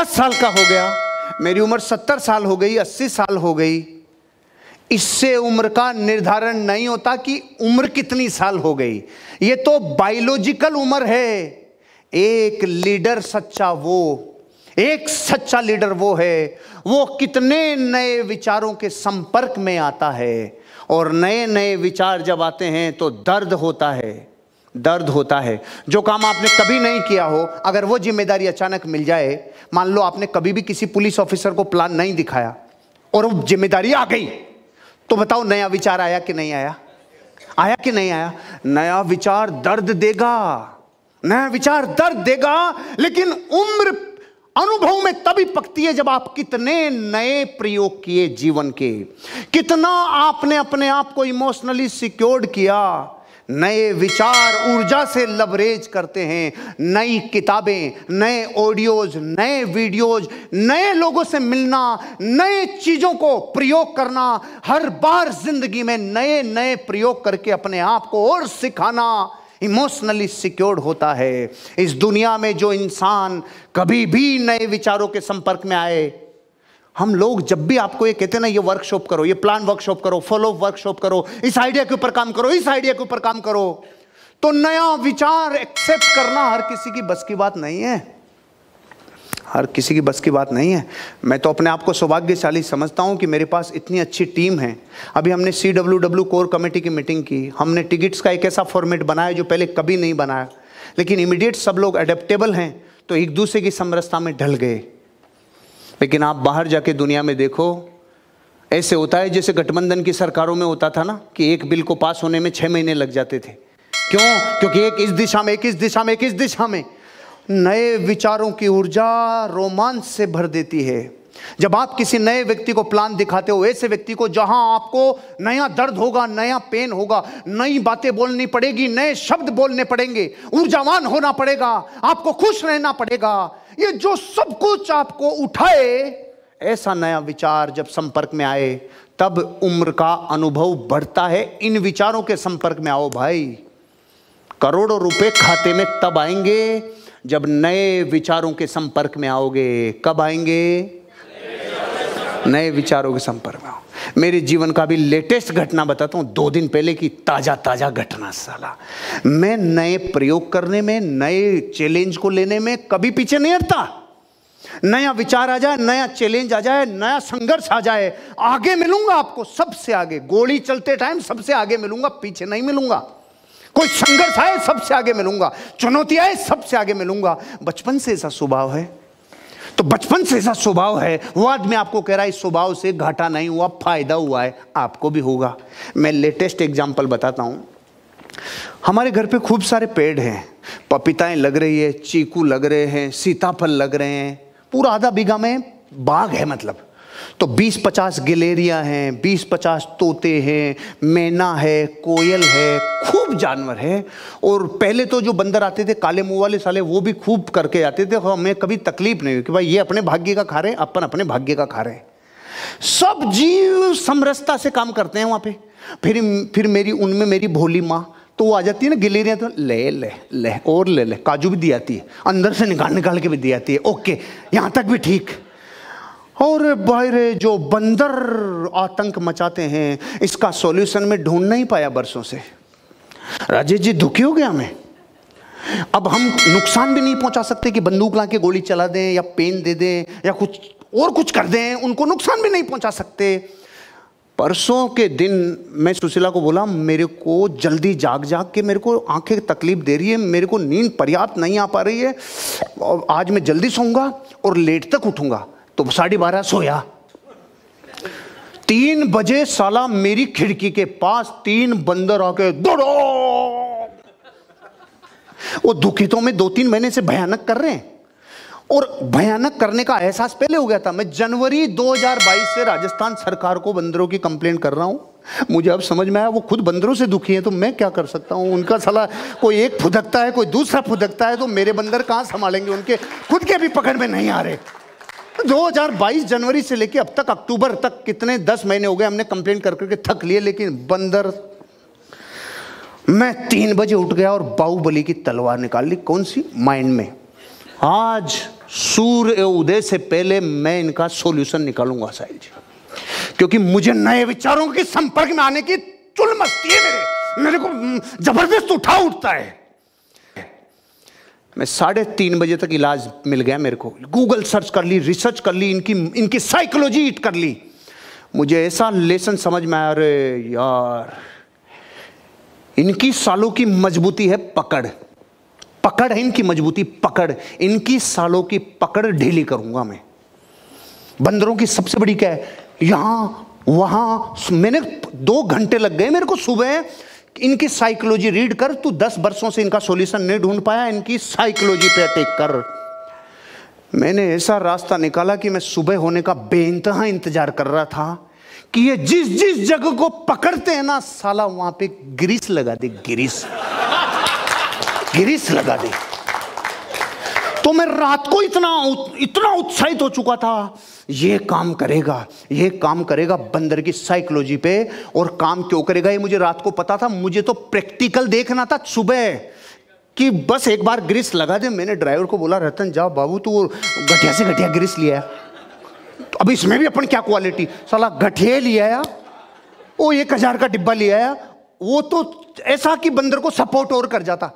50 साल का हो गया, मेरी उम्र 70 साल हो गई, 80 साल हो गई, इससे उम्र का निर्धारण नहीं होता कि उम्र कितनी साल हो गई। ये तो बायोलॉजिकल उम्र है। एक लीडर सच्चा एक सच्चा लीडर वो है, वो कितने नए विचारों के संपर्क में आता है, और नए नए विचार जब आते हैं तो दर्द होता है। जो काम आपने कभी नहीं किया हो, अगर वो जिम्मेदारी अचानक मिल जाए, मान लो आपने कभी भी किसी पुलिस ऑफिसर को प्लान नहीं दिखाया और वो जिम्मेदारी आ गई, तो बताओ नया विचार आया कि नहीं आया? आया कि नहीं आया? नया विचार दर्द देगा, लेकिन उम्र अनुभव में तभी पकती है जब आप कितने नए प्रयोग किए जीवन के, कितना आपने अपने आप को इमोशनली सिक्योर्ड किया। नए विचार ऊर्जा से लवरेज करते हैं। नई किताबें, नए ऑडियोज, नए वीडियोज, नए लोगों से मिलना, नए चीजों को प्रयोग करना, हर बार जिंदगी में नए नए प्रयोग करके अपने आप को और सिखाना इमोशनली सिक्योर्ड होता है। इस दुनिया में जो इंसान कभी भी नए विचारों के संपर्क में आए, हम लोग जब भी आपको ये कहते हैं ना, ये वर्कशॉप करो, ये प्लान वर्कशॉप करो, फॉलो वर्कशॉप करो, इस आइडिया के ऊपर काम करो, इस आइडिया के ऊपर काम करो, तो नया विचार एक्सेप्ट करना हर किसी की बस की बात नहीं है। हर किसी की बस की बात नहीं है। मैं तो अपने आप को सौभाग्यशाली समझता हूं कि मेरे पास इतनी अच्छी टीम है। अभी हमने CWW कोर कमेटी की मीटिंग की, हमने टिकट्स का एक ऐसा फॉर्मेट बनाया जो पहले कभी नहीं बनाया, लेकिन इमीडिएट सब लोग अडेप्टेबल हैं तो एक दूसरे की समरसता में ढल गए। लेकिन आप बाहर जाके दुनिया में देखो, ऐसे होता है जैसे गठबंधन की सरकारों में होता था ना, कि एक बिल को पास होने में 6 महीने लग जाते थे। क्यों? क्योंकि एक इस दिशा में, एक इस दिशा में, एक इस दिशा में। नए विचारों की ऊर्जा रोमांच से भर देती है। जब आप किसी नए व्यक्ति को प्लान दिखाते हो, ऐसे व्यक्ति को जहां आपको नया दर्द होगा, नया पेन होगा, नई बातें बोलनी पड़ेगी, नए शब्द बोलने पड़ेंगे, ऊर्जावान होना पड़ेगा, आपको खुश रहना पड़ेगा, ये जो सब कुछ आपको उठाए, ऐसा नया विचार जब संपर्क में आए तब उम्र का अनुभव बढ़ता है। इन विचारों के संपर्क में आओ भाई, करोड़ों रुपए खाते में तब आएंगे जब नए विचारों के संपर्क में आओगे। कब आएंगे? नए विचारों के संपर्क में आओ। मेरे जीवन का भी लेटेस्ट घटना बताता हूँ, 2 दिन पहले की ताजा घटना। साला मैं नए प्रयोग करने में, नए चैलेंज को लेने में कभी पीछे नहीं हटता। नया विचार आ जाए, नया चैलेंज आ जाए, नया संघर्ष आ जाए, आगे मिलूंगा आपको, सबसे आगे। गोली चलते टाइम सबसे आगे मिलूंगा, पीछे नहीं मिलूंगा। कोई संघर्ष आए सबसे आगे मिलूंगा, चुनौती आए सबसे आगे मिलूंगा। बचपन से ऐसा स्वभाव है, तो बचपन से ऐसा स्वभाव है। वो आदमी आपको कह रहा है इस स्वभाव से घाटा नहीं हुआ, फायदा हुआ है, आपको भी होगा। मैं लेटेस्ट एग्जांपल बताता हूं। हमारे घर पे खूब सारे पेड़ हैं, पपीताएं लग रही है, चीकू लग रहे हैं, सीताफल लग रहे हैं, पूरा आधा बीघा में बाग है। मतलब तो 20-50 गिलेरिया हैं, 20-50 तोते हैं, मैना है, कोयल है, खूब जानवर है। और पहले तो जो बंदर आते थे काले मुंह वाले साले, वो भी खूब करके आते थे। हमें कभी तकलीफ नहीं हुई कि भाई ये अपने भाग्य का खा रहे हैं, अपन अपने भाग्य का खा रहे हैं। सब जीव समरसता से काम करते हैं वहां पे। फिर मेरी उनमें मेरी भोली माँ तो वो आ जाती है ना, गिलेरिया तो ले ले ले और ले ले, काजू भी दी आती है, अंदर से निकाल के भी दी आती है। ओके, यहाँ तक भी ठीक। और बाहर जो बंदर आतंक मचाते हैं, इसका सॉल्यूशन में ढूंढ नहीं पाया बरसों से। राजेश जी दुखी हो गया मैं। अब हम नुकसान भी नहीं पहुंचा सकते कि बंदूक ला के गोली चला दें या पेन दे दें या कुछ कर दें, उनको नुकसान भी नहीं पहुंचा सकते। परसों के दिन मैं सुशीला को बोला, मेरे को जल्दी जाग के मेरे को आंखें तकलीफ दे रही है, मेरे को नींद पर्याप्त नहीं आ पा रही है, और आज मैं जल्दी सोऊंगा और लेट तक उठूंगा। तो 12:30 सोया। 3 बजे साला मेरी खिड़की के पास 3 बंदर आके दौड़ो। वो दुखितों में 2-3 महीने से भयानक कर रहे हैं, और भयानक करने का एहसास पहले हो गया था। मैं जनवरी 2022 से राजस्थान सरकार को बंदरों की कंप्लेंट कर रहा हूं। मुझे अब समझ में आया वो खुद बंदरों से दुखी है, तो मैं क्या कर सकता हूं। उनका साला कोई एक फुदकता है, कोई दूसरा फुदकता है, तो मेरे बंदर कहां संभालेंगे, उनके खुद के भी पकड़ में नहीं आ रहे। 2022 जनवरी से लेके अब तक अक्टूबर तक कितने 10 महीने हो गए, हमने कंप्लेंट कर करके थक लिए, लेकिन बंदर। मैं 3 बजे उठ गया और बाहुबली की तलवार निकाल ली। कौन सी? माइंड में। आज सूर्य उदय से पहले मैं इनका सॉल्यूशन निकालूंगा साहिल जी, क्योंकि मुझे नए विचारों के संपर्क में आने की चुल मचती है। मेरे को जबरदस्त उठता है। मैं 3:30 बजे तक इलाज मिल गया मेरे को। गूगल सर्च कर ली, रिसर्च कर ली, इनकी साइकोलॉजी हिट कर ली। मुझे ऐसा लेसन समझ में आया, अरे यार इनकी सालों की मजबूती है पकड़ है इनकी मजबूती, पकड़। इनकी सालों की पकड़ ढीली करूंगा मैं। बंदरों की सबसे बड़ी क्या है, यहां वहां मैंने 2 घंटे लग गए मेरे को सुबह। इनकी साइकोलॉजी रीड कर, तू 10 वर्षों से इनका सॉल्यूशन नहीं ढूंढ पाया, इनकी साइकोलॉजी पे अटैक कर। मैंने ऐसा रास्ता निकाला कि मैं सुबह होने का बेइंतहा इंतजार कर रहा था कि ये जिस जगह को पकड़ते हैं ना साला, वहां पे ग्रीस लगा दे, ग्रीस लगा दे। तो मैं रात को इतना उत्साहित हो चुका था, ये काम करेगा बंदर की साइकोलॉजी पे। और काम क्यों करेगा ये मुझे रात को पता था। मुझे तो प्रैक्टिकल देखना था सुबह कि बस एक बार ग्रीस लगा दे। मैंने ड्राइवर को बोला, रतन जाओ बाबू, तू घटिया से घटिया ग्रीस लिया है। तो अब इसमें भी अपन क्या क्वालिटी, साला घटिया लिया है, वो 1000 का डिब्बा लिया है। वो तो ऐसा कि बंदर को सपोर्ट और कर जाता।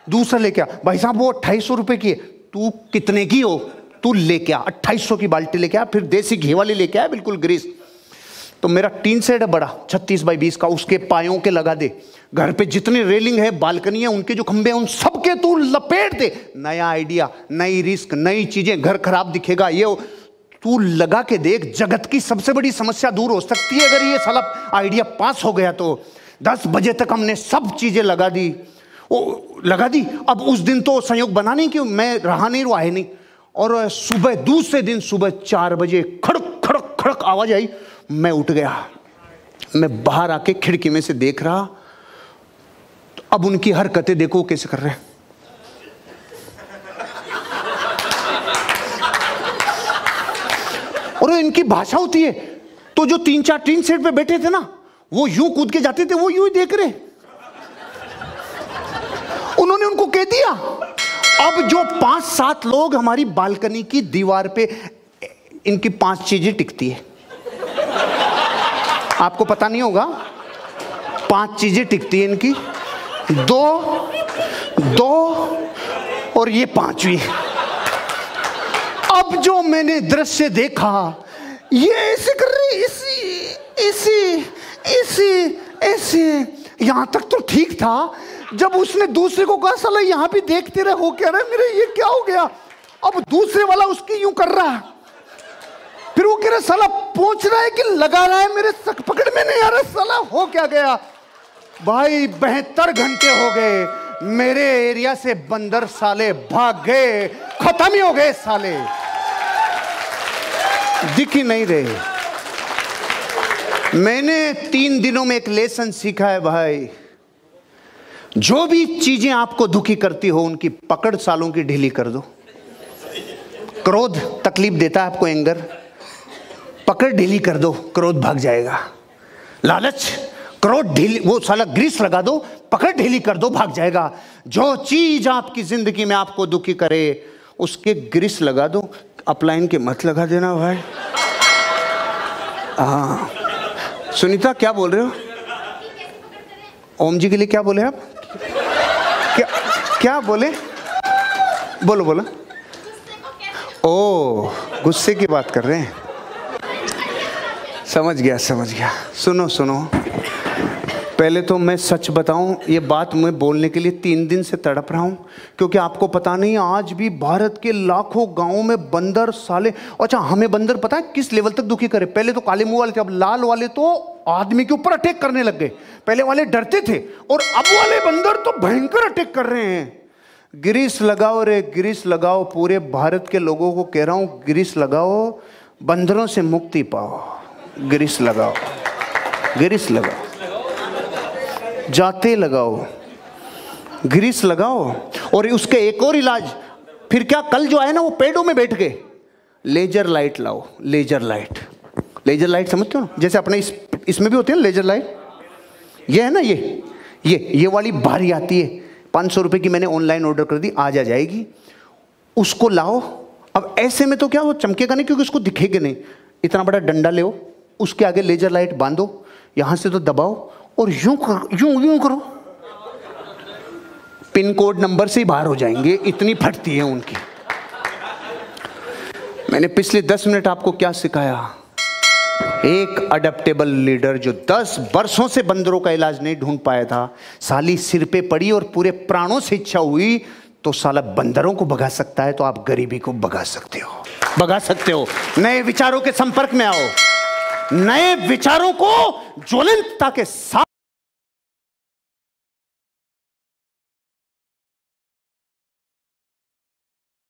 दूसरा लेके आ, भाई साहब वो 2800 रुपए की है। तू कितने की हो, तू लेके आ 2800 की बाल्टी लेके आ, फिर देसी घी वाली लेके आ बिल्कुल ग्रीस। तो मेरा टीन सेट है बड़ा 36 बाई 20 का, उसके पायों के लगा दे। घर पे जितनी रेलिंग है, बालकनी है, उनके जो खंबे हैं उन सबके तू लपेट दे। नया आइडिया, नई रिस्क, नई चीजें, घर खराब दिखेगा, ये तू लगा के देख। जगत की सबसे बड़ी समस्या दूर हो सकती है अगर ये साला आइडिया पास हो गया तो। 10 बजे तक हमने सब चीजें लगा दी। अब उस दिन तो संयोग बना नहीं कि मैं रहा नहीं। और सुबह दूसरे दिन सुबह 4 बजे खड़क खड़क खड़क आवाज आई। मैं उठ गया, मैं बाहर आके खिड़की में से देख रहा। तो अब उनकी हरकतें देखो कैसे कर रहे हैं। और इनकी भाषा होती है, तो जो 3-4 टीन सेट पे बैठे थे ना, वो यूं कूद के जाते थे, वो यूं ही देख रहे। उन्होंने उनको कह दिया। अब जो 5-7 लोग हमारी बालकनी की दीवार पे, इनकी 5 चीजें टिकती है, आपको पता नहीं होगा। 5 चीजें टिकती है इनकी, 2 और ये 5वीं। अब जो मैंने दृश्य देखा, ये ऐसे कर रही, ऐसे। यहां तक तो ठीक था, जब उसने दूसरे को कहा साला यहां भी देखते रहे, हो क्या रहा है मेरे, ये क्या हो गया। अब दूसरे वाला उसकी यूं कर रहा है, फिर वो कह रहा साला पहुंच रहा है कि लगा रहा है, मेरे सक पकड़ में नहीं आ रहा, साला हो क्या गया। भाई 72 घंटे हो गए, मेरे एरिया से बंदर साले भाग गए, खत्म ही हो गए साले, दिख ही नहीं रहे। मैंने 3 दिनों में एक लेसन सीखा है भाई, जो भी चीजें आपको दुखी करती हो उनकी पकड़ सालों की ढीली कर दो। क्रोध तकलीफ देता है आपको, एंगर, पकड़ ढीली कर दो, क्रोध भाग जाएगा। लालच, क्रोध ढीली, वो साला ग्रीस लगा दो, पकड़ ढीली कर दो, भाग जाएगा। जो चीज आपकी जिंदगी में आपको दुखी करे उसके ग्रीस लगा दो। अपलाइन के मत लगा देना भाई। हाँ सुनीता क्या बोल रहे हो? ओम जी के लिए क्या बोले आप? क्या बोले? बोलो। ओ गुस्से की बात कर रहे हैं, समझ गया। सुनो, पहले तो मैं सच बताऊं, ये बात मैं बोलने के लिए 3 दिन से तड़प रहा हूं, क्योंकि आपको पता नहीं आज भी भारत के लाखों गांवों में बंदर साले। अच्छा, हमें बंदर पता है किस लेवल तक दुखी करे? पहले तो काले मुंह वाले थे, अब लाल वाले तो आदमी के ऊपर अटैक करने लग गए। पहले वाले डरते थे और अब वाले बंदर तो भयंकर अटैक कर रहे हैं। ग्रीस लगाओ रे, ग्रीस लगाओ, पूरे भारत के लोगों को कह रहा हूं, ग्रीस लगाओ, बंदरों से मुक्ति पाओ। ग्रीस लगाओ, जाते लगाओ, ग्रीस लगाओ। और उसके एक और इलाज, फिर क्या, कल जो आए ना वो पेड़ों में बैठ गए, लेजर लाइट लाओ। लेजर लाइट समझते हो ना, जैसे अपने इसमें भी होते हैं लेजर लाइट, ये है ना, ये वाली भारी आती है, 500 रुपए की मैंने ऑनलाइन ऑर्डर कर दी, आज आ जाएगी। उसको लाओ अब ऐसे में तो क्या वो चमकेगा नहीं, क्योंकि उसको दिखेगा नहीं। इतना बड़ा डंडा ले, उसके आगे लेजर लाइट बांधो, यहां से तो दबाओ और यूं करो, यूं करो, पिन कोड नंबर से ही बाहर हो जाएंगे, इतनी फटती है उनकी। मैंने पिछले 10 मिनट आपको क्या सिखाया? एक अडेप्टेबल लीडर जो 10 वर्षों से बंदरों का इलाज नहीं ढूंढ पाया था, साली सिर पे पड़ी और पूरे प्राणों से इच्छा हुई तो साला बंदरों को भगा सकता है, तो आप गरीबी को भगा सकते हो, भगा सकते हो। नए विचारों के संपर्क में आओ, नए विचारों को ज्वलंतता के साथ